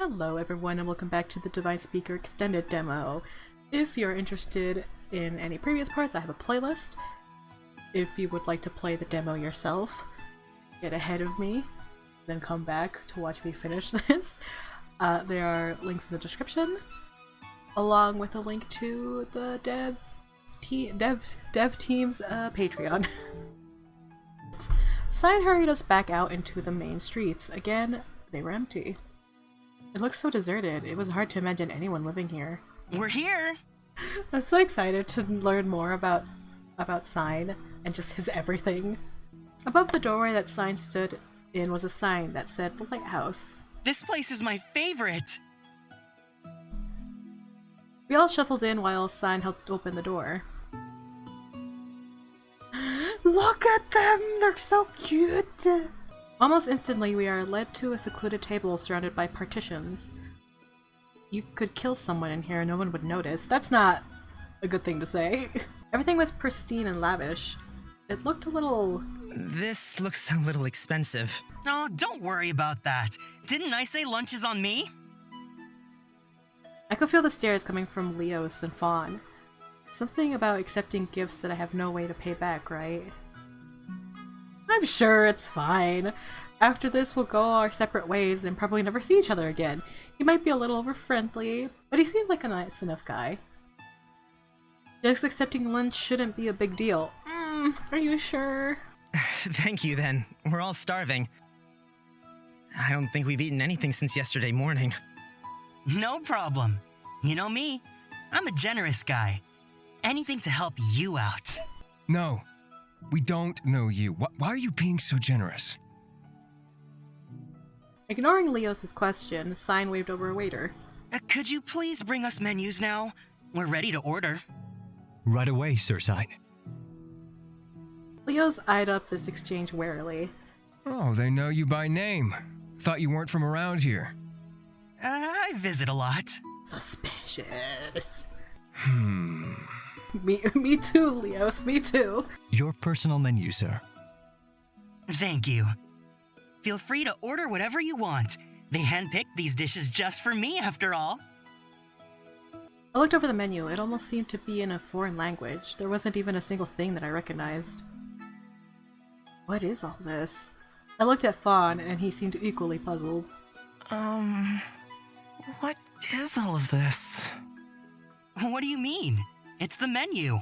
Hello everyone and welcome back to the Divine Speaker extended demo. If you're interested in any previous parts, I have a playlist. If you would like to play the demo yourself, get ahead of me, then come back to watch me finish this. There are links in the description, along with a link to the dev team's Patreon. Sign hurried us back out into the main streets. Again, they were empty. It looks so deserted. It was hard to imagine anyone living here. We're here! I'm so excited to learn more about Sign and just his everything. Above the doorway that Sign stood in was a sign that said the Lighthouse. This place is my favorite! We all shuffled in while Sign helped open the door. Look at them! They're so cute! Almost instantly, we are led to a secluded table surrounded by partitions. You could kill someone in here and no one would notice. That's not a good thing to say. Everything was pristine and lavish. It looked a little... This looks a little expensive. Oh, don't worry about that. Didn't I say lunch is on me? I could feel the stares coming from Leos and Fawn. Something about accepting gifts that I have no way to pay back, right? I'm sure it's fine. After this, we'll go our separate ways and probably never see each other again. He might be a little over-friendly, but he seems like a nice enough guy. Just accepting lunch shouldn't be a big deal. Are you sure? Thank you, then. We're all starving. I don't think we've eaten anything since yesterday morning. No problem. You know me. I'm a generous guy. Anything to help you out. No. We don't know you. Why are you being so generous? Ignoring Leos' question, Sign waved over a waiter. Could you please bring us menus now? We're ready to order. Right away, Sir Sign. Leos eyed up this exchange warily. Oh, they know you by name. Thought you weren't from around here. I visit a lot. Suspicious. Me too, Leos, me too. Your personal menu, sir. Thank you. Feel free to order whatever you want. They handpicked these dishes just for me, after all. I looked over the menu. It almost seemed to be in a foreign language. There wasn't even a single thing that I recognized. What is all this? I looked at Fawn, and he seemed equally puzzled. What is all of this? What do you mean? It's the menu.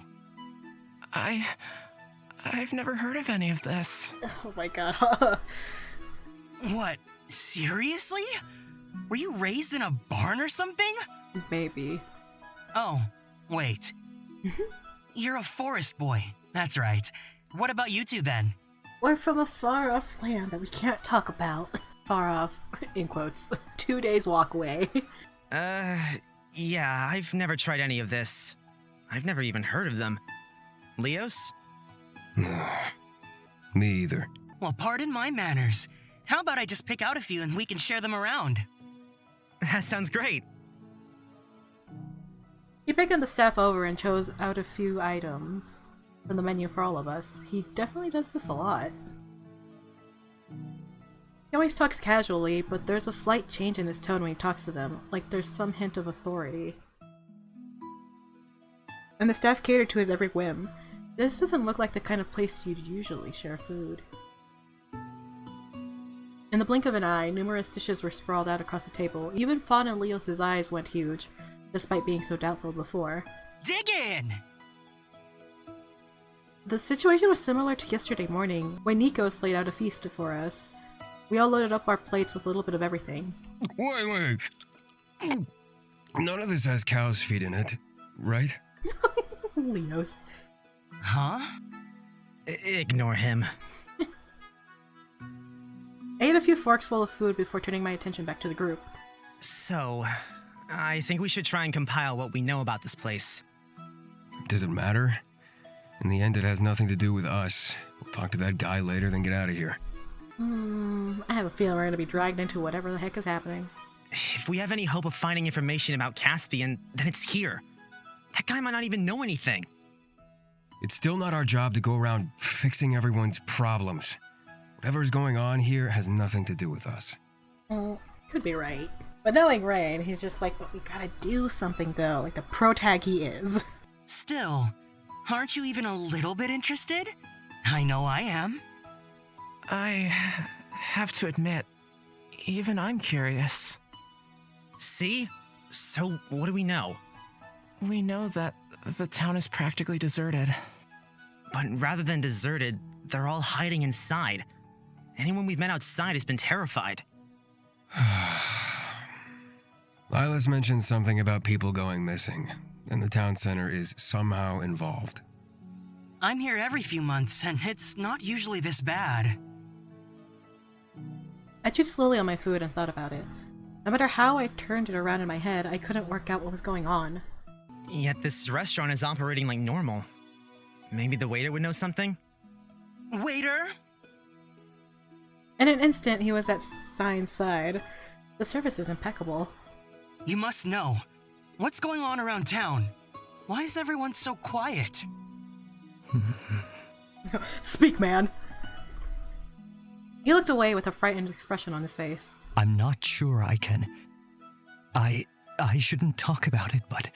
I've never heard of any of this. Oh my god. What? Seriously? Were you raised in a barn or something? Maybe. Oh, wait. You're a forest boy. That's right. What about you two then? We're from a far-off land that we can't talk about. Far off, in quotes. 2 days walk away. Yeah, I've never tried any of this. I've never even heard of them. Leos? Me either. Well, pardon my manners. How about I just pick out a few and we can share them around? That sounds great. He beckoned the staff over and chose out a few items from the menu for all of us. He definitely does this a lot. He always talks casually, but there's a slight change in his tone when he talks to them, like there's some hint of authority. And the staff cater to his every whim. This doesn't look like the kind of place you'd usually share food. In the blink of an eye, numerous dishes were sprawled out across the table. Even Fawn and Leos' eyes went huge, despite being so doubtful before. Dig in! The situation was similar to yesterday morning, when Nikos laid out a feast for us. We all loaded up our plates with a little bit of everything. Wait. None of this has cow's feet in it, right? Leos. Huh? Ignore him. I ate a few forks full of food before turning my attention back to the group. So, I think we should try and compile what we know about this place. Does it matter? In the end, it has nothing to do with us. We'll talk to that guy later, then get out of here. I have a feeling we're gonna be dragged into whatever the heck is happening. If we have any hope of finding information about Caspian, then it's here. That guy might not even know anything. It's still not our job to go around fixing everyone's problems. Whatever's going on here has nothing to do with us. Could be right. But knowing Rain, he's just like, but we gotta do something though, like the pro tag he is. Still, aren't you even a little bit interested? I know I am. I have to admit, even I'm curious. See? So, what do we know? We know that the town is practically deserted. But rather than deserted, they're all hiding inside. Anyone we've met outside has been terrified. Lila's mentioned something about people going missing, and the town center is somehow involved. I'm here every few months, and it's not usually this bad. I chewed slowly on my food and thought about it. No matter how I turned it around in my head, I couldn't work out what was going on. Yet this restaurant is operating like normal. Maybe the waiter would know something? Waiter? In an instant, he was at Sign's side. The service is impeccable. You must know. What's going on around town? Why is everyone so quiet? Speak, man! He looked away with a frightened expression on his face. I'm not sure I can... I shouldn't talk about it, but...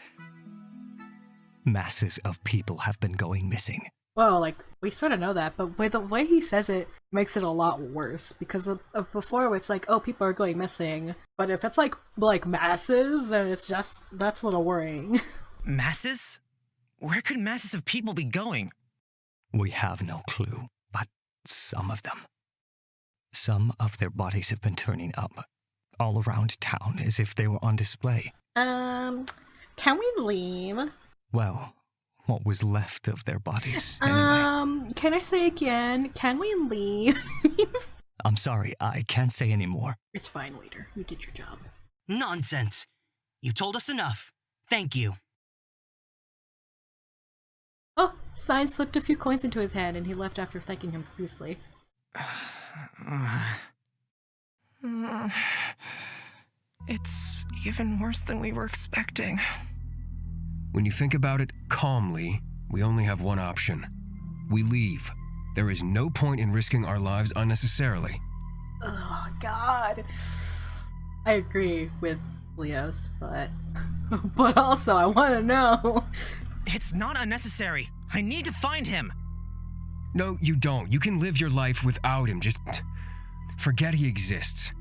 masses of people have been going missing. Well, like, we sort of know that, but the way he says it makes it a lot worse, because of before it's like, oh, people are going missing, but if it's like masses, then it's just, that's a little worrying. Masses? Where could masses of people be going? We have no clue, but some of them. Some of their bodies have been turning up, all around town, as if they were on display. Can we leave? Well, what was left of their bodies, anyway. Can I say again? Can we leave? I'm sorry, I can't say any more. It's fine, waiter. You did your job. Nonsense. You told us enough. Thank you. Oh, Sign slipped a few coins into his hand and he left after thanking him profusely. It's even worse than we were expecting. When you think about it calmly, we only have one option. We leave. There is no point in risking our lives unnecessarily. Oh, God. I agree with Leos, but also I want to know. It's not unnecessary. I need to find him. No, you don't. You can live your life without him. Just forget he exists.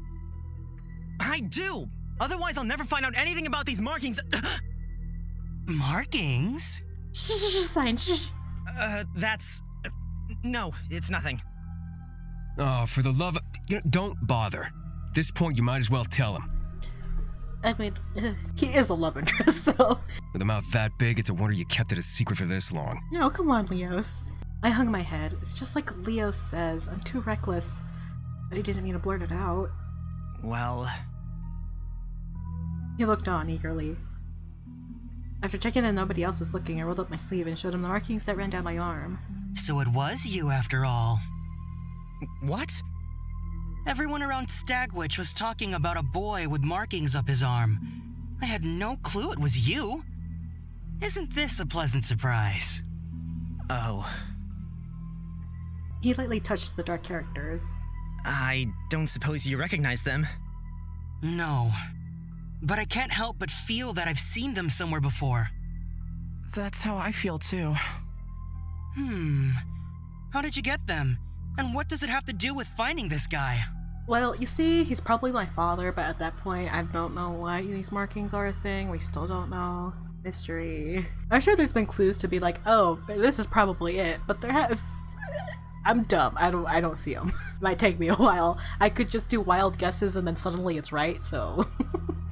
I do. Otherwise, I'll never find out anything about these markings. Markings? Sign, That's... no, it's nothing. Oh, for the love of... don't bother. At this point, you might as well tell him. I mean, he is a love interest, though. With a mouth that big, it's a wonder you kept it a secret for this long. No, come on, Leos. I hung my head. It's just like Leo says. I'm too reckless. But he didn't mean to blurt it out. Well... He looked on eagerly. After checking that nobody else was looking, I rolled up my sleeve and showed him the markings that ran down my arm. So it was you after all. What? Everyone around Stagwitch was talking about a boy with markings up his arm. I had no clue it was you. Isn't this a pleasant surprise? Oh. He lightly touched the dark characters. I don't suppose you recognize them. No. But I can't help but feel that I've seen them somewhere before. That's how I feel too. How did you get them? And what does it have to do with finding this guy? Well, you see, he's probably my father, but at that point, I don't know why these markings are a thing. We still don't know. Mystery. I'm sure there's been clues to be like, oh, this is probably it, but there have... I'm dumb. I don't see them. Might take me a while. I could just do wild guesses and then suddenly it's right, so...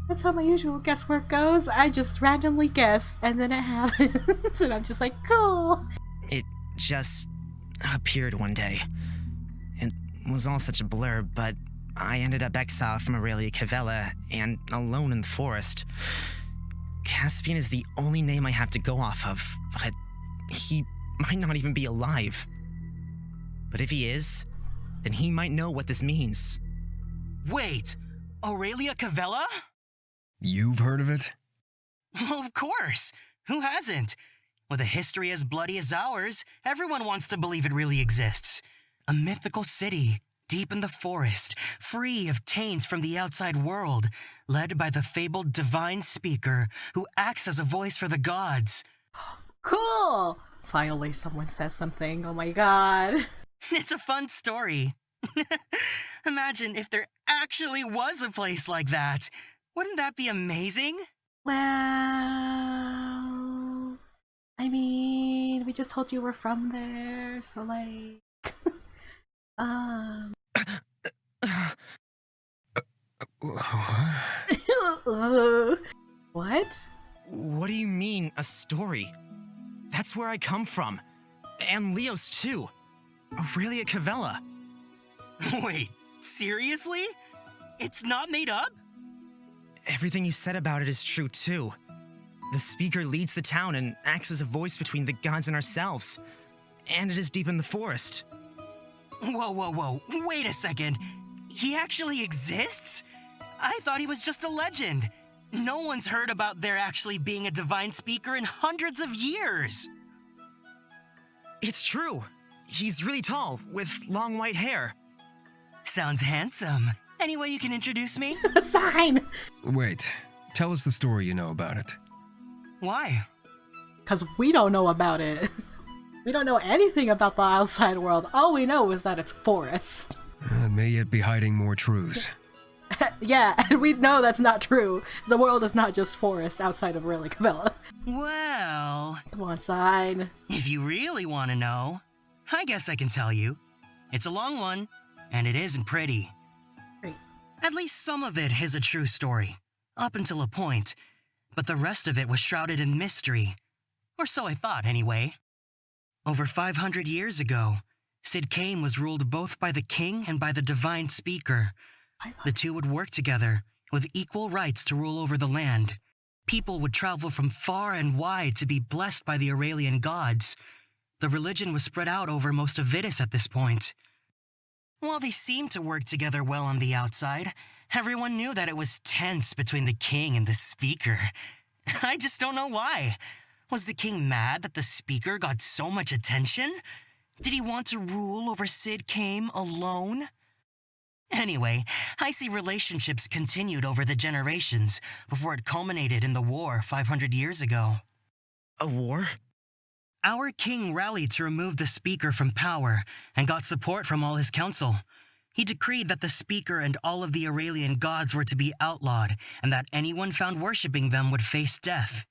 That's how my usual guesswork goes. I just randomly guess, and then it happens, and I'm just like, cool! It just appeared one day. It was all such a blur, but I ended up exiled from Aurelia Cavella and alone in the forest. Caspian is the only name I have to go off of, but he might not even be alive. But if he is, then he might know what this means. Wait, Aurelia Cavella? You've heard of it? Well, of course. Who hasn't? With a history as bloody as ours, everyone wants to believe it really exists. A mythical city, deep in the forest, free of taints from the outside world, led by the fabled divine speaker who acts as a voice for the gods. Cool! Finally someone says something, oh my god. It's a fun story. Imagine if there actually was a place like that. Wouldn't that be amazing? Well, I mean, we just told you we're from there, so like, what? What do you mean, a story? That's where I come from. And Leo's too. Aurelia Cavella. Wait, seriously? It's not made up? Everything you said about it is true too. The speaker leads the town and acts as a voice between the gods and ourselves. And it is deep in the forest. Whoa, wait a second. He actually exists? I thought he was just a legend. No one's heard about there actually being a divine speaker in hundreds of years. It's true. He's really tall, with long white hair. Sounds handsome. Any way you can introduce me? A sign! Wait, tell us the story you know about it. Why? Because we don't know about it. We don't know anything about the outside world. All we know is that it's forest. It may yet be hiding more truths. Yeah, and we know that's not true. The world is not just forest outside of Aurelia Cavella. Well, Come on, sign. if you really want to know, I guess I can tell you. It's a long one, and it isn't pretty. Great. At least some of it is a true story, up until a point, but the rest of it was shrouded in mystery. Or so I thought, anyway. Over 500 years ago, Sid Cain was ruled both by the king and by the divine speaker. The two would work together, with equal rights to rule over the land. People would travel from far and wide to be blessed by the Aurelian gods. The religion was spread out over most of Vidus at this point. While they seemed to work together well on the outside, everyone knew that it was tense between the king and the speaker. I just don't know why. Was the king mad that the speaker got so much attention? Did he want to rule over Sid Cain alone? Anyway, I see relationships continued over the generations before it culminated in the war 500 years ago. A war? Our king rallied to remove the speaker from power and got support from all his council. He decreed that the speaker and all of the Aurelian gods were to be outlawed and that anyone found worshipping them would face death.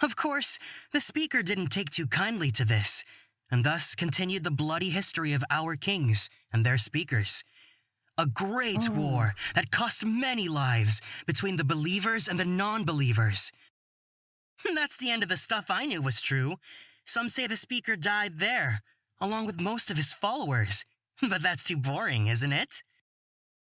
Of course, the speaker didn't take too kindly to this, and thus continued the bloody history of our kings and their speakers. A great war that cost many lives between the believers and the non-believers. That's the end of the stuff I knew was true. Some say the speaker died there, along with most of his followers. But that's too boring, isn't it?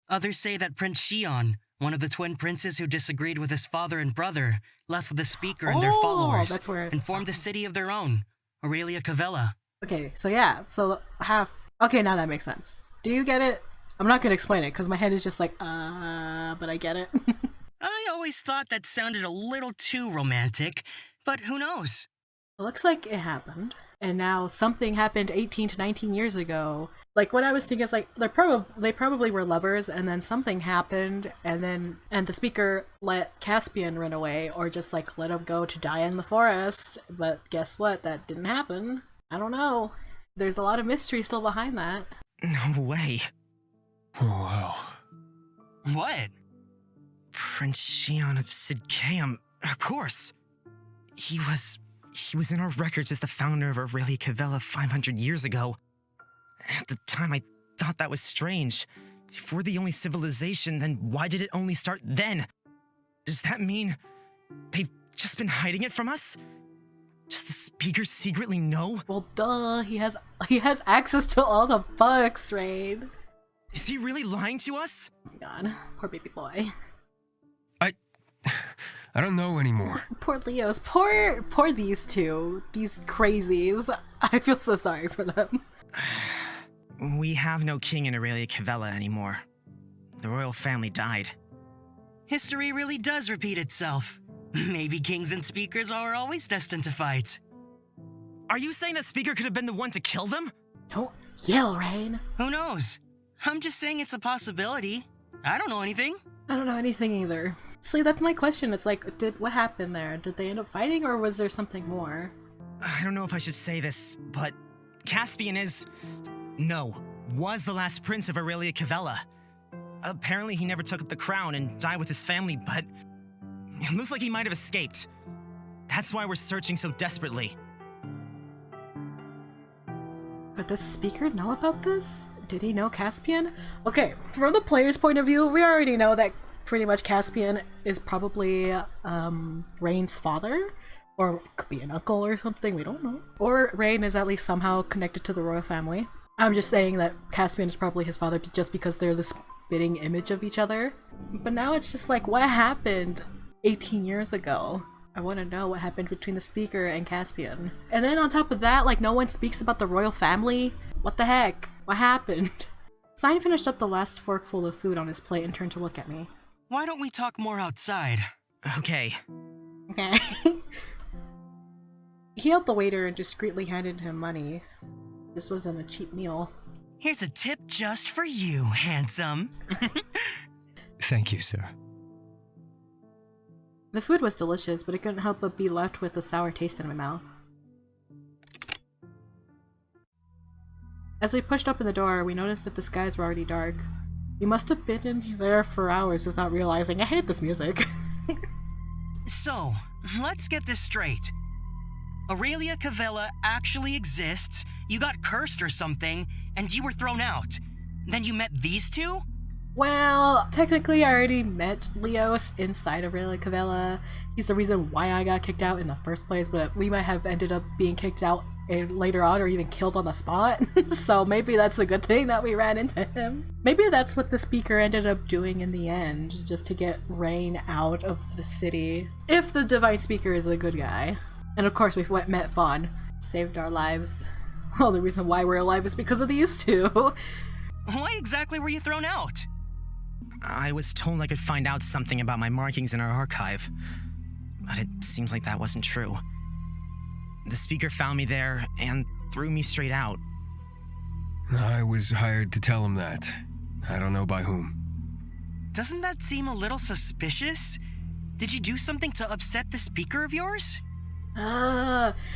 Others say that Prince Xion, one of the twin princes who disagreed with his father and brother, left with the speaker and their followers that's where... and formed a city of their own, Aurelia Cavella. Okay, so yeah, so half... Okay, now that makes sense. Do you get it? I'm not gonna explain it, because my head is just like, but I get it. I always thought that sounded a little too romantic, but who knows? It looks like it happened, and now something happened 18 to 19 years ago. Like, what I was thinking is, like, they probably were lovers, and then something happened, and the speaker let Caspian run away, or just, like, let him go to die in the forest. But guess what? That didn't happen. I don't know. There's a lot of mystery still behind that. No way. Oh, wow. What? Prince Xion of Sid Cain, of course. He was in our records as the founder of Aurelia Cavella 500 years ago. At the time, I thought that was strange. If we're the only civilization, then why did it only start then? Does that mean they've just been hiding it from us? Does the speaker secretly know? Well, duh. He has access to all the books, Rain. Is he really lying to us? Oh my god. Poor baby boy. I don't know anymore. Poor Leos. Poor these two. These crazies. I feel so sorry for them. We have no king in Aurelia Cavella anymore. The royal family died. History really does repeat itself. Maybe kings and speakers are always destined to fight. Are you saying that speaker could have been the one to kill them? Don't yell, Rain. Who knows? I'm just saying it's a possibility. I don't know anything. I don't know anything either. See, that's my question. It's like, what happened there? Did they end up fighting, or was there something more? I don't know if I should say this, but Caspian was the last prince of Aurelia Cavella. Apparently he never took up the crown and died with his family, but it looks like he might have escaped. That's why we're searching so desperately. But does Speaker know about this? Did he know Caspian? Okay, from the player's point of view, we already know that pretty much Caspian is probably Rain's father. Or it could be an uncle or something, we don't know. Or Rain is at least somehow connected to the royal family. I'm just saying that Caspian is probably his father just because they're the spitting image of each other. But now it's just like, what happened 18 years ago? I want to know what happened between the Speaker and Caspian. And then on top of that, like, no one speaks about the royal family? What the heck? What happened? Sign finished up the last forkful of food on his plate and turned to look at me. Why don't we talk more outside? Okay. Okay. He hailed the waiter and discreetly handed him money. This wasn't a cheap meal. Here's a tip just for you, handsome. Thank you, sir. The food was delicious, but it couldn't help but be left with a sour taste in my mouth. As we pushed open the door, we noticed that the skies were already dark. We must have been in there for hours without realizing. I hate this music. So, let's get this straight. Aurelia Cavella actually exists, you got cursed or something, and you were thrown out. Then you met these two? Well, technically I already met Leos inside of Aurelia Cavella. He's the reason why I got kicked out in the first place, but we might have ended up being kicked out later on or even killed on the spot. So maybe that's a good thing that we ran into him. Maybe that's what the Speaker ended up doing in the end, just to get Rain out of the city. If the Divine Speaker is a good guy. And of course we met Fawn, saved our lives. Well, the reason why we're alive is because of these two. Why exactly were you thrown out? I was told I could find out something about my markings in our archive, but it seems like that wasn't true. The Speaker found me there and threw me straight out. I was hired to tell him that. I don't know by whom. Doesn't that seem a little suspicious? Did you do something to upset the Speaker of yours?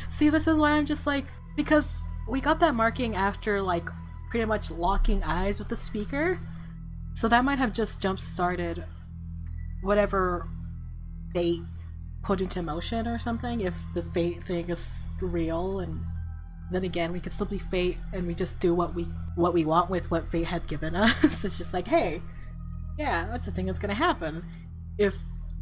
See, this is why I'm just like, because we got that marking after, like, pretty much locking eyes with the Speaker. So that might have just jump-started whatever fate put into motion or something, if the fate thing is real. And then again, we could still be fate and we just do what we want with what fate had given us. It's just like, hey, yeah, that's a thing that's gonna happen. If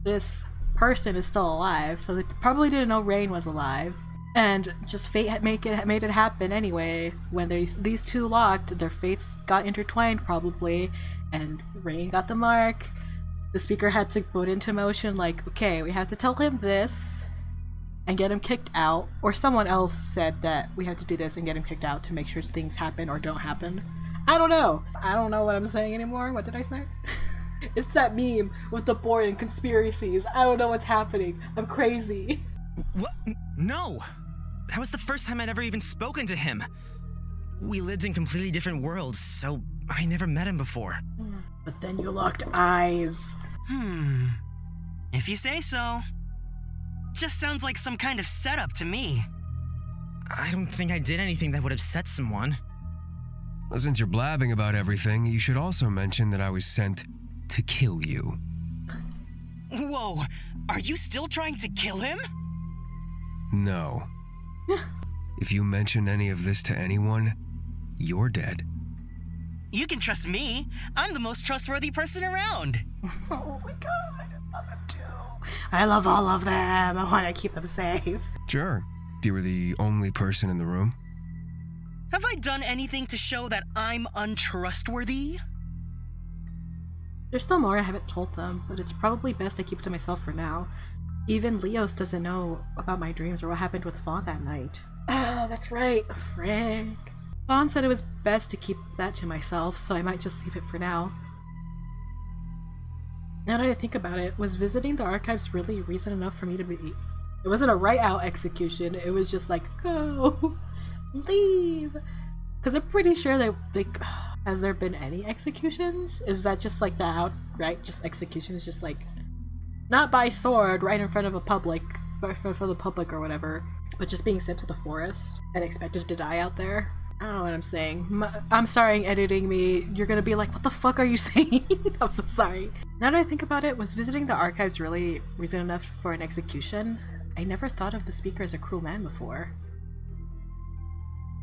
this person is still alive, so they probably didn't know Rain was alive, and just fate had made it happen anyway. When these two locked, their fates got intertwined probably, and Rain got the mark. The Speaker had to put into motion, like, okay, we have to tell him this and get him kicked out, or someone else said that we have to do this and get him kicked out to make sure things happen or don't happen. I don't know what I'm saying anymore. What did I say? It's that meme with the board and conspiracies. I don't know what's happening. I'm crazy. What? No! That was the first time I'd ever even spoken to him. We lived in completely different worlds, so I never met him before. But then you locked eyes. If you say so. Just sounds like some kind of setup to me. I don't think I did anything that would upset someone. Well, since you're blabbing about everything, you should also mention that I was sent to kill you. Whoa, are you still trying to kill him? No. If you mention any of this to anyone, you're dead. You can trust me. I'm the most trustworthy person around. Oh my god, I love him too. I love all of them. I want to keep them safe. Sure, if you were the only person in the room. Have I done anything to show that I'm untrustworthy? There's still more I haven't told them, but it's probably best I keep it to myself for now. Even Leos doesn't know about my dreams or what happened with Fawn that night. Oh, that's right, Frank. Fawn said it was best to keep that to myself, so I might just leave it for now. Now that I think about it, was visiting the archives really reason enough for me to be... It wasn't a right-out execution, it was just like, go, leave. Because I'm pretty sure Has there been any executions? Is that just like the outright just executions, just like not by sword right in front of a public, for the public or whatever, but just being sent to the forest and expected to die out there? I don't know what I'm saying. I'm sorry, editing me. You're gonna be like, what the fuck are you saying? I'm so sorry. Now that I think about it, was visiting the archives really reason enough for an execution? I never thought of the speaker as a cruel man before.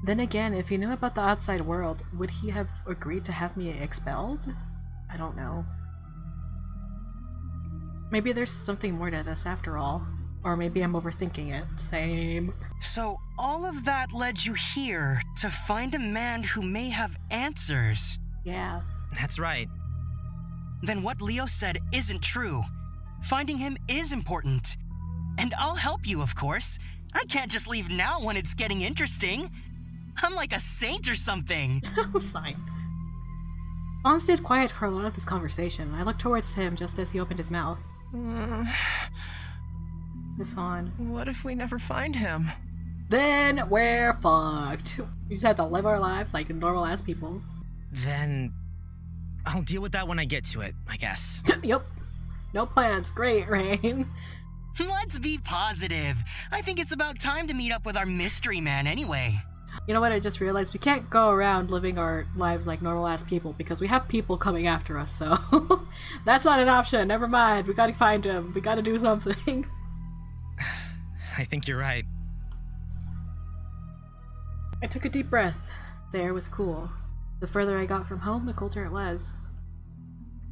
Then again, if he knew about the outside world, would he have agreed to have me expelled? I don't know. Maybe there's something more to this after all. Or maybe I'm overthinking it. Same. So all of that led you here to find a man who may have answers. Yeah. That's right. Then what Leo said isn't true. Finding him is important. And I'll help you, of course. I can't just leave now when it's getting interesting. I'm like a saint or something. Sign. Fawn stayed quiet for a lot of this conversation. I looked towards him just as he opened his mouth. Fawn. What if we never find him? Then we're fucked. We just have to live our lives like normal ass people. Then I'll deal with that when I get to it, I guess. Yep. No plans. Great, Rain. Let's be positive. I think it's about time to meet up with our mystery man anyway. You know what, I just realized we can't go around living our lives like normal ass people because we have people coming after us, so that's not an option. Never mind. We gotta find him. We gotta do something. I think you're right. I took a deep breath. The air was cool. The further I got from home, the colder it was.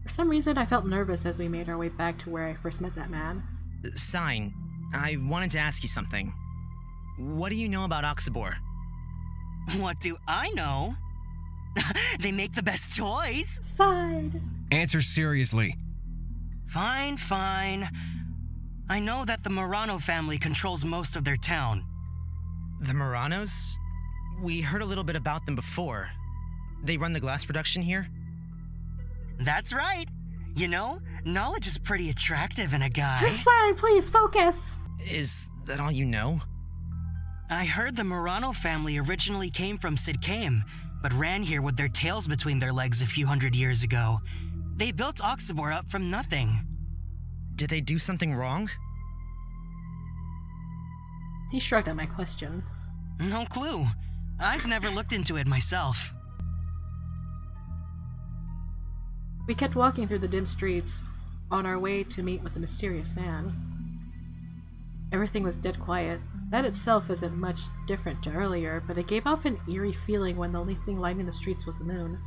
For some reason, I felt nervous as we made our way back to where I first met that man. Sign, I wanted to ask you something. What do you know about Oxybor? What do I know? They make the best toys. Side. Answer seriously. Fine. I know that the Murano family controls most of their town. The Muranos? We heard a little bit about them before. They run the glass production here? That's right. You know, knowledge is pretty attractive in a guy. Side, please focus. Is that all you know? I heard the Murano family originally came from Sidkame, but ran here with their tails between their legs a few hundred years ago. They built Oxybor up from nothing. Did they do something wrong? He shrugged at my question. No clue. I've never looked into it myself. We kept walking through the dim streets, on our way to meet with the mysterious man. Everything was dead quiet. That itself isn't much different to earlier, but it gave off an eerie feeling when the only thing lighting the streets was the moon.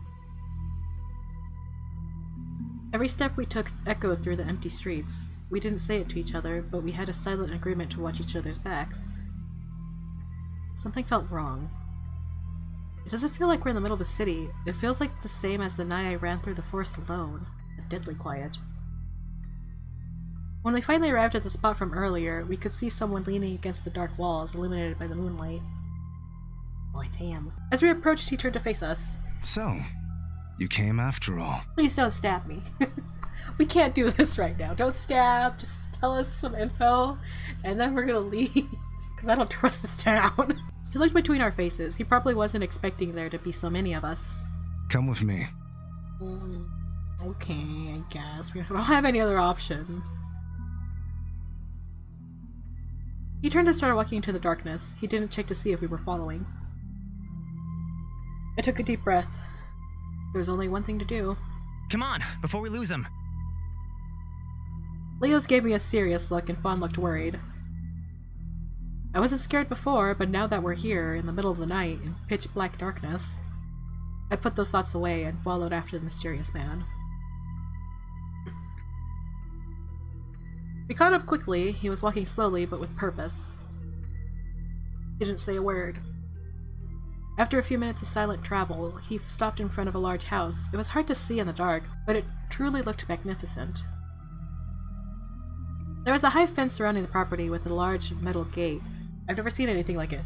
Every step we took echoed through the empty streets. We didn't say it to each other, but we had a silent agreement to watch each other's backs. Something felt wrong. It doesn't feel like we're in the middle of a city. It feels like the same as the night I ran through the forest alone. Deadly quiet. When we finally arrived at the spot from earlier, we could see someone leaning against the dark walls, illuminated by the moonlight. Oh, it's him. As we approached, he turned to face us. So, you came after all. Please don't stab me. We can't do this right now. Don't stab. Just tell us some info, and then we're gonna leave. Because I don't trust this town. He looked between our faces. He probably wasn't expecting there to be so many of us. Come with me. Okay, I guess. We don't have any other options. He turned and started walking into the darkness. He didn't check to see if we were following. I took a deep breath. There was only one thing to do. Come on, before we lose him. Leos gave me a serious look and Fawn looked worried. I wasn't scared before, but now that we're here, in the middle of the night, in pitch black darkness, I put those thoughts away and followed after the mysterious man. We caught up quickly. He was walking slowly, but with purpose. Didn't say a word. After a few minutes of silent travel, he stopped in front of a large house. It was hard to see in the dark, but it truly looked magnificent. There was a high fence surrounding the property with a large metal gate. I've never seen anything like it.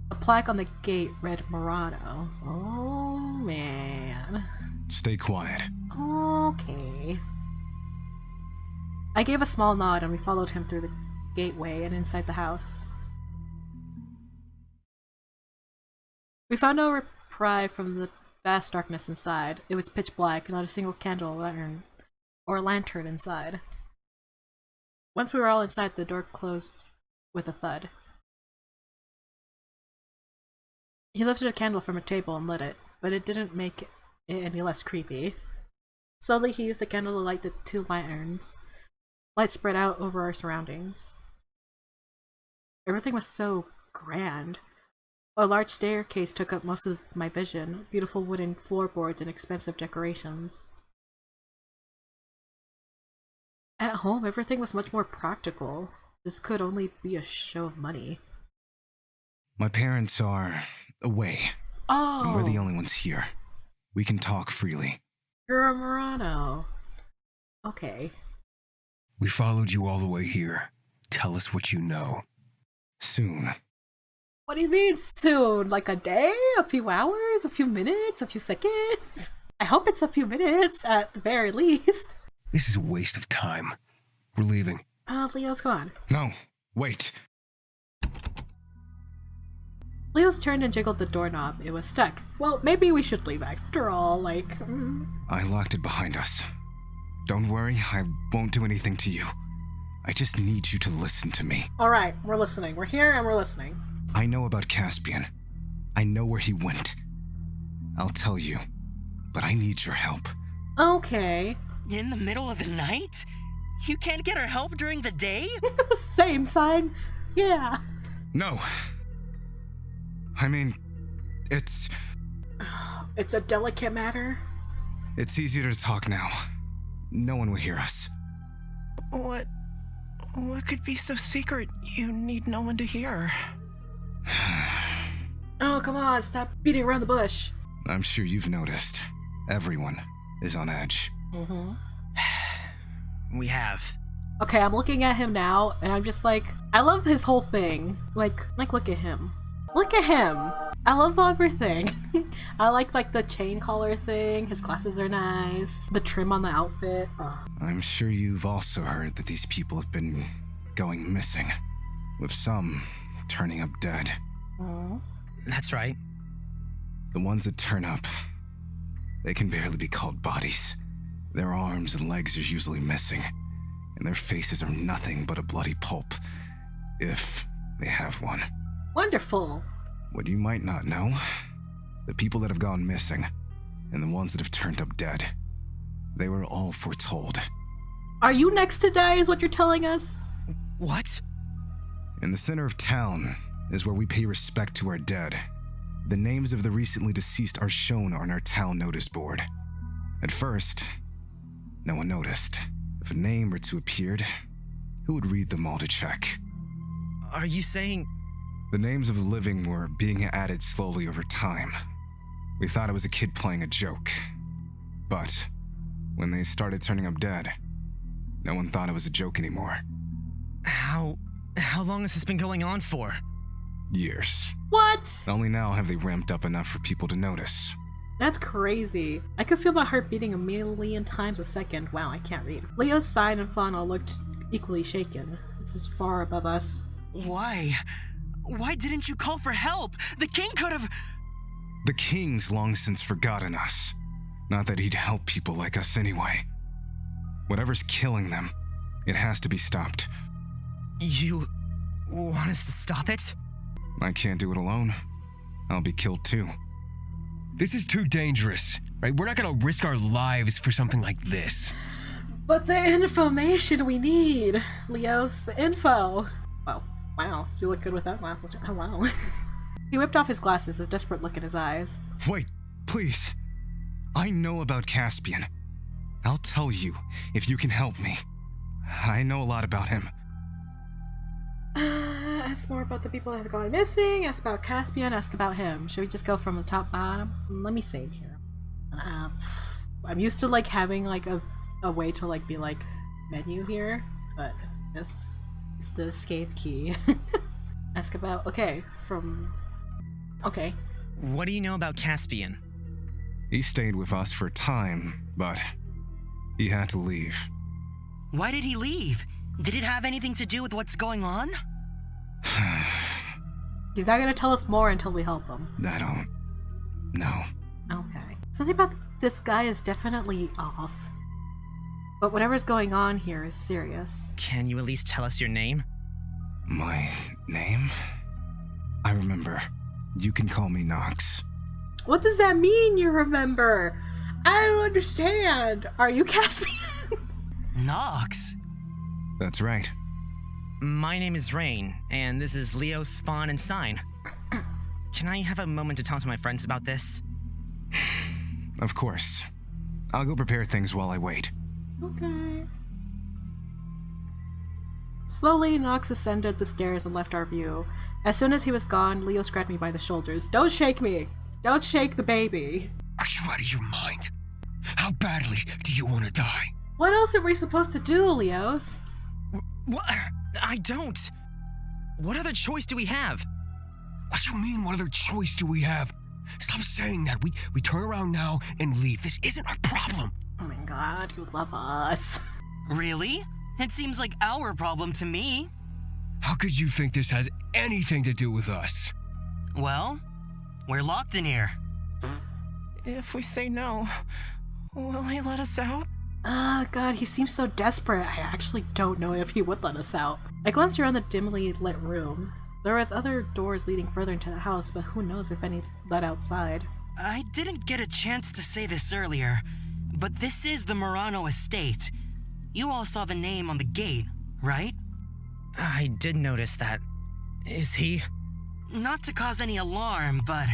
A plaque on the gate read Murano. Oh, man. Stay quiet. Okay. I gave a small nod and we followed him through the gateway and inside the house. We found no reprieve from the vast darkness inside. It was pitch black, not a single candle or lantern inside. Once we were all inside, the door closed with a thud. He lifted a candle from a table and lit it, but it didn't make it any less creepy. Slowly, he used the candle to light the 2 lanterns. Light spread out over our surroundings. Everything was so grand. A large staircase took up most of my vision, beautiful wooden floorboards and expensive decorations. At home, everything was much more practical. This could only be a show of money. My parents are away. Oh! And we're the only ones here. We can talk freely. You're a Murano. Okay. We followed you all the way here. Tell us what you know. Soon. What do you mean soon? Like a day? A few hours? A few minutes? A few seconds? I hope it's a few minutes at the very least. This is a waste of time. We're leaving. Leo's gone. No, wait. Leo's turned and jiggled the doorknob. It was stuck. Well, maybe we should leave after all, like... I locked it behind us. Don't worry, I won't do anything to you. I just need you to listen to me. Alright, we're listening. We're here and we're listening. I know about Caspian. I know where he went. I'll tell you, but I need your help. Okay. In the middle of the night? You can't get our help during the day? Same sign. Yeah. No. I mean, it's a delicate matter. It's easier to talk now. No one will hear us. What could be so secret you need no one to hear? Oh, come on, stop beating around the bush. I'm sure you've noticed. Everyone is on edge. Mm-hmm. We have. Okay, I'm looking at him now, and I'm just like, I love his whole thing. Like, look at him. Look at him! I love everything. I like the chain collar thing, his glasses are nice, the trim on the outfit. Ugh. I'm sure you've also heard that these people have been going missing, with some turning up dead. That's right. The ones that turn up, they can barely be called bodies. Their arms and legs are usually missing, and their faces are nothing but a bloody pulp, if they have one. Wonderful. What you might not know, the people that have gone missing, and the ones that have turned up dead, they were all foretold. Are you next to die is what you're telling us? What? In the center of town is where we pay respect to our dead. The names of the recently deceased are shown on our town notice board. At first, no one noticed. If a name or two appeared, who would read them all to check? Are you saying... The names of the living were being added slowly over time. We thought it was a kid playing a joke. But when they started turning up dead, no one thought it was a joke anymore. How long has this been going on for? Years. What? Only now have they ramped up enough for people to notice. That's crazy. I could feel my heart beating a million times a second. Wow, I can't read. Leo's side and Fauna looked equally shaken. This is far above us. Why? Why didn't you call for help? The king could have... The king's long since forgotten us. Not that he'd help people like us anyway. Whatever's killing them, it has to be stopped. You want us to stop it? I can't do it alone. I'll be killed too. This is too dangerous, right? We're not gonna risk our lives for something like this. But the information we need, Leo's the info. Oh, wow, you look good with that glasses. Oh, wow. He whipped off his glasses, a desperate look in his eyes. Wait, please. I know about Caspian. I'll tell you if you can help me. I know a lot about him. Ask more about the people that have gone missing, ask about Caspian, ask about him. Should we just go from the top bottom? Let me save here. I'm used to having a way to be menu here, but it's the escape key. Ask about, okay. What do you know about Caspian? He stayed with us for a time, but he had to leave. Why did he leave? Did it have anything to do with what's going on? He's not gonna tell us more until we help him. I don't know. Okay. Something about this guy is definitely off. But whatever's going on here is serious. Can you at least tell us your name? My name? I remember. You can call me Nox. What does that mean, you remember? I don't understand. Are you Caspian? Nox? That's right. My name is Rain, and this is Leo, Spawn, and Sign. Can I have a moment to talk to my friends about this? Of course. I'll go prepare things while I wait. Okay. Slowly, Nox ascended the stairs and left our view. As soon as he was gone, Leo grabbed me by the shoulders. Don't shake me! Don't shake the baby! Are you out of your mind? How badly do you want to die? What else are we supposed to do, Leos? What? I don't. What other choice do we have? What do you mean, what other choice do we have? Stop saying that. We turn around now and leave. This isn't our problem. Oh my god, you love us. Really? It seems like our problem to me. How could you think this has anything to do with us? Well, we're locked in here. If we say no, will he let us out? God, he seems so desperate. I actually don't know if he would let us out. I glanced around the dimly lit room. There was other doors leading further into the house, but who knows if any led outside. I didn't get a chance to say this earlier, but this is the Murano estate. You all saw the name on the gate, right? I did notice that. Is he? Not to cause any alarm, but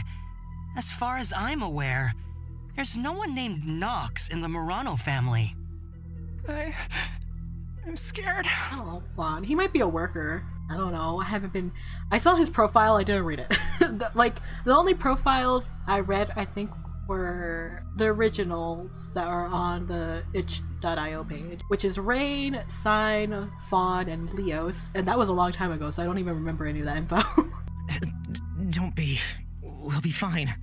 as far as I'm aware, there's no one named Nox in the Murano family. I'm scared. Oh, fun. He might be a worker. I don't know. I saw his profile, I didn't read it. The only profiles I read, I think, were the originals that are on the itch.io page, which is Rain, Sign, Fawn, and Leos, and that was a long time ago, so I don't even remember any of that info. Don't be. We'll be fine.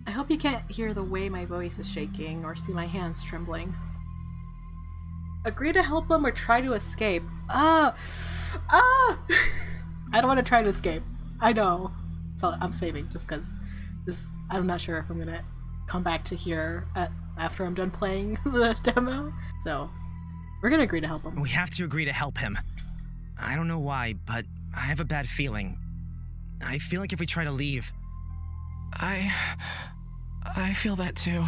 I hope you can't hear the way my voice is shaking or see my hands trembling. Agree to help them or try to escape. I don't want to try to escape. I know. So I'm saving just because I'm not sure if I'm gonna come back to here after I'm done playing the demo. So we're gonna agree to help him. We have to agree to help him. I don't know why, but I have a bad feeling. I feel like if we try to leave... I feel that too.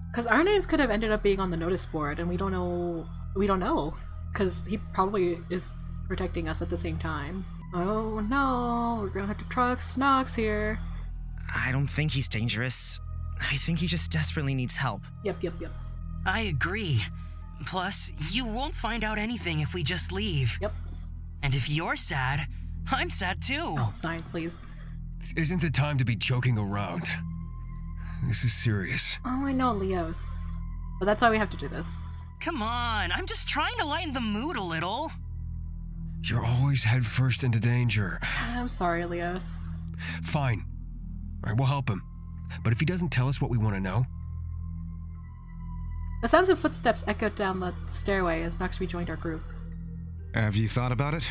Because our names could have ended up being on the notice board, and we don't know. Because he probably is protecting us at the same time. Oh no, we're gonna have to trust Nox here. I don't think he's dangerous. I think he just desperately needs help. Yep. I agree. Plus, you won't find out anything if we just leave. Yep. And if you're sad, I'm sad too. Oh, sign, please. This isn't the time to be joking around. This is serious. Oh, I know, Leos. But that's why we have to do this. Come on, I'm just trying to lighten the mood a little. You're always head first into danger. I'm sorry, Leos. Fine. All right, we'll help him. But if he doesn't tell us what we want to know... The sounds of footsteps echoed down the stairway as Nox rejoined our group. Have you thought about it?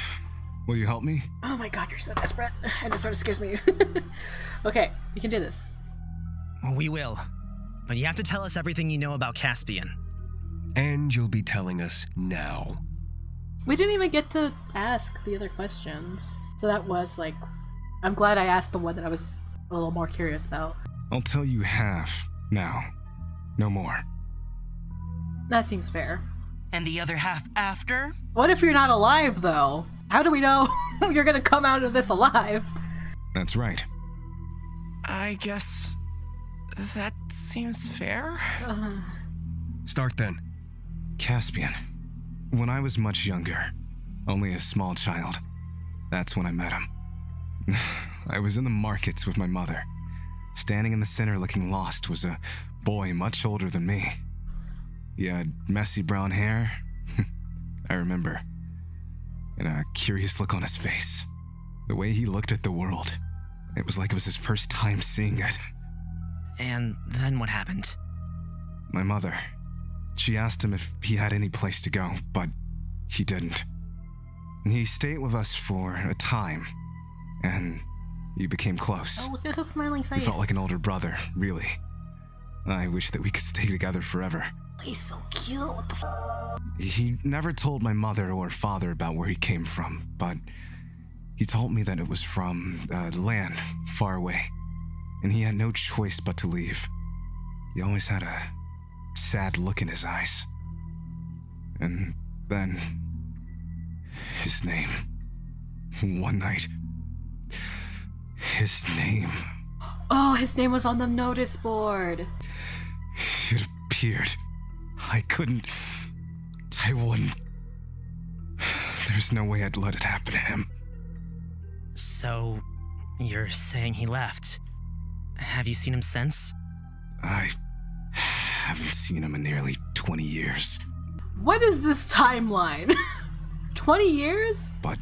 Will you help me? Oh my god, you're so desperate. And it sort of scares me. Okay, you can do this. We will. But you have to tell us everything you know about Caspian. And you'll be telling us now. We didn't even get to ask the other questions. So that was like... I'm glad I asked the one that I was a little more curious about. I'll tell you half now. No more. That seems fair. And the other half after? What if you're not alive, though? How do we know you're gonna come out of this alive? That's right. I guess that seems fair. Start then. Caspian. When I was much younger, only a small child, that's when I met him. I was in the markets with my mother. Standing in the center looking lost was a boy much older than me. He had messy brown hair, I remember, and a curious look on his face. The way he looked at the world, it was like it was his first time seeing it. And then what happened? My mother, she asked him if he had any place to go, but he didn't. He stayed with us for a time, and You became close. Oh, look at his smiling face. You felt like an older brother, really. I wish that we could stay together forever. He's so cute. What the He never told my mother or father about where he came from, but he told me that it was from land far away, and he had no choice but to leave. He always had a sad look in his eyes. And then, his name. One night, his name. Oh, his name was on the notice board. It appeared. I couldn't. I wouldn't. There's no way I'd let it happen to him. So, you're saying he left? Have you seen him since? I haven't seen him in nearly 20 years. What is this timeline? 20 years? But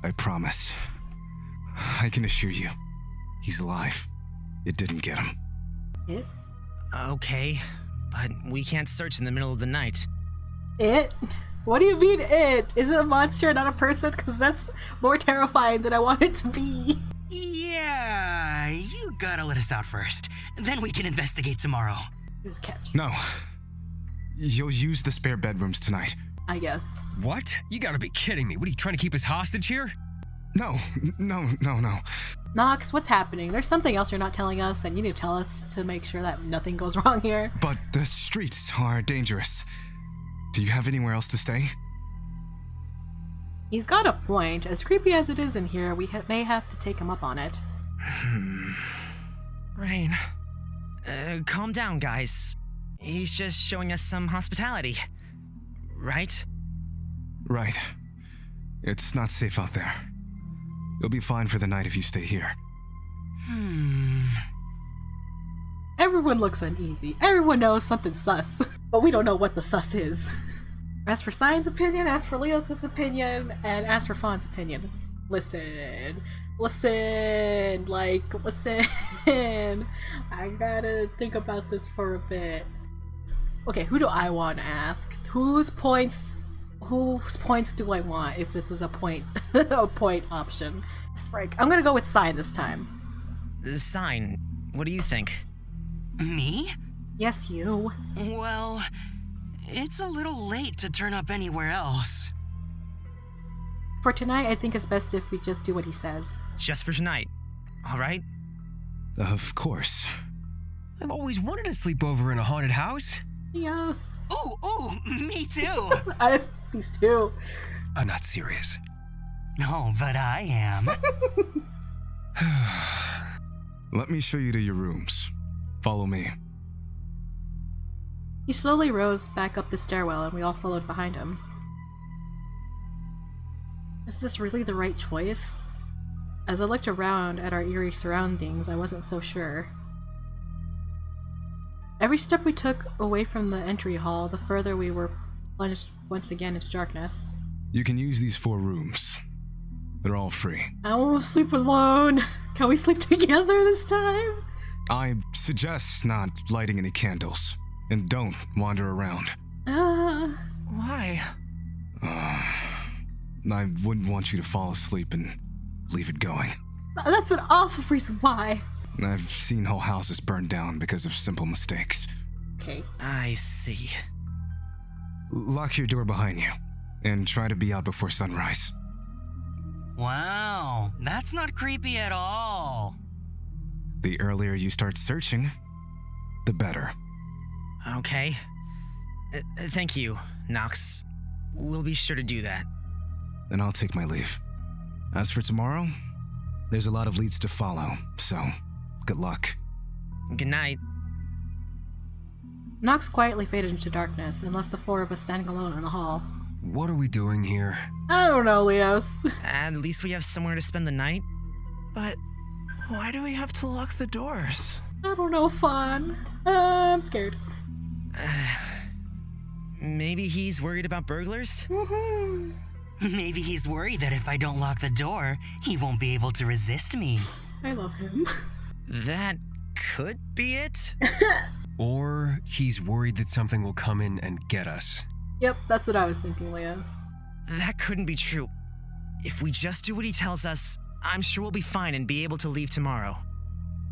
I promise, I can assure you, he's alive. It didn't get him. It? Okay, but we can't search in the middle of the night. It? What do you mean it? Is it a monster, not a person? Because that's more terrifying than I want it to be. Yeah, you gotta let us out first. Then we can investigate tomorrow. There's a catch. No. You'll use the spare bedrooms tonight. I guess. What? You gotta be kidding me. What, are you trying to keep us hostage here? No. Nox, what's happening? There's something else you're not telling us, and you need to tell us to make sure that nothing goes wrong here. But the streets are dangerous. Do you have anywhere else to stay? He's got a point. As creepy as it is in here, we may have to take him up on it. Rain. Calm down, guys. He's just showing us some hospitality. Right? Right. It's not safe out there. You'll be fine for the night if you stay here. Everyone looks uneasy. Everyone knows something's sus, but we don't know what the sus is. As for Cyan's opinion, as for Leos' opinion, and as for Fawn's opinion, listen. I gotta think about this for a bit. Okay, who do I want to ask? Whose points do I want if this is a point a point option? Frick, I'm gonna go with Cyan this time. Cyan, what do you think? Me? Yes, you. Well, it's a little late to turn up anywhere else. For tonight, I think it's best if we just do what he says. Just for tonight, alright? Of course. I've always wanted to sleep over in a haunted house. Yes. Ooh, me too. These two. I'm not serious. No, but I am. Let me show you to your rooms. Follow me. He slowly rose back up the stairwell, and we all followed behind him. Is this really the right choice? As I looked around at our eerie surroundings, I wasn't so sure. Every step we took away from the entry hall, the further we were plunged once again into darkness. You can use these 4 rooms. They're all free. I won't sleep alone. Can we sleep together this time? I suggest not lighting any candles, and don't wander around. Why? I wouldn't want you to fall asleep and leave it going. That's an awful reason why. I've seen whole houses burned down because of simple mistakes. Okay. I see. Lock your door behind you, and try to be out before sunrise. Wow, that's not creepy at all. The earlier you start searching, the better. Okay. Thank you, Nox. We'll be sure to do that. Then I'll take my leave. As for tomorrow, there's a lot of leads to follow, so good luck. Good night. Nox quietly faded into darkness and left the 4 of us standing alone in the hall. What are we doing here? I don't know, Leos. At least we have somewhere to spend the night. But why do we have to lock the doors? I don't know, Fawn. I'm scared. Maybe he's worried about burglars? Maybe he's worried that if I don't lock the door, he won't be able to resist me. I love him. That could be it. Or he's worried that something will come in and get us. Yep, that's what I was thinking, Leos. That couldn't be true. If we just do what he tells us, I'm sure we'll be fine and be able to leave tomorrow.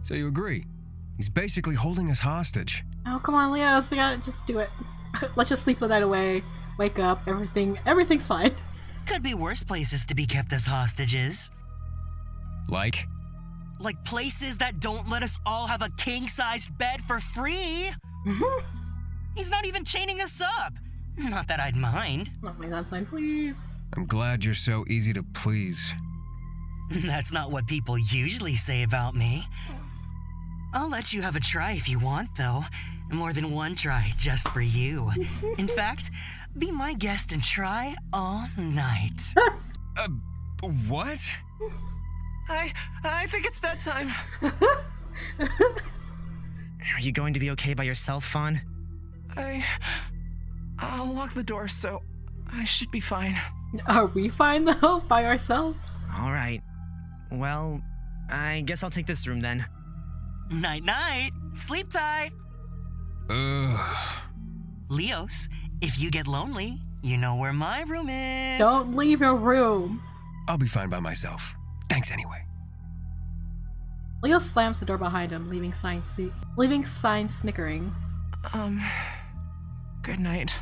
So you agree? He's basically holding us hostage. Oh, come on, Leo, so just do it. Let's just sleep the night away, wake up, everything's fine. Could be worse places to be kept as hostages. Like? Like places that don't let us all have a king-sized bed for free. He's not even chaining us up. Not that I'd mind. Oh my god, sign, please. I'm glad you're so easy to please. That's not what people usually say about me. I'll let you have a try if you want, though. More than one try just for you. In fact, be my guest and try all night. What? I think it's bedtime. Are you going to be okay by yourself, Fawn? I'll lock the door, so I should be fine. Are we fine though, by ourselves? Alright. Well, I guess I'll take this room then. Night-night. Sleep tight. Leos, if you get lonely, you know where my room is. Don't leave your room. I'll be fine by myself. Thanks anyway. Leo slams the door behind him, leaving Sign snickering. Good night.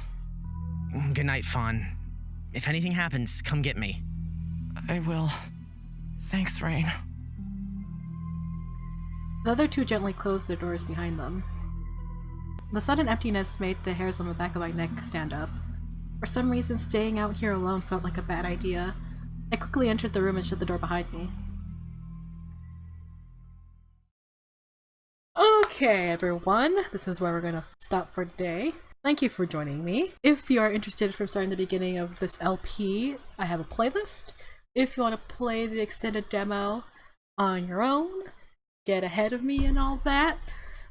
Good night, Fawn. If anything happens, come get me. I will. Thanks, Rain. The other two gently closed their doors behind them. The sudden emptiness made the hairs on the back of my neck stand up. For some reason, staying out here alone felt like a bad idea. I quickly entered the room and shut the door behind me. Okay, everyone, this is where we're gonna stop for today. Thank you for joining me. If you are interested from starting the beginning of this LP, I have a playlist. If you want to play the extended demo on your own, get ahead of me and all that,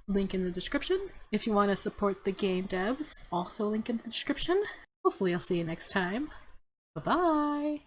link in the description. If you want to support the game devs, also link in the description. Hopefully I'll see you next time. Bye-bye!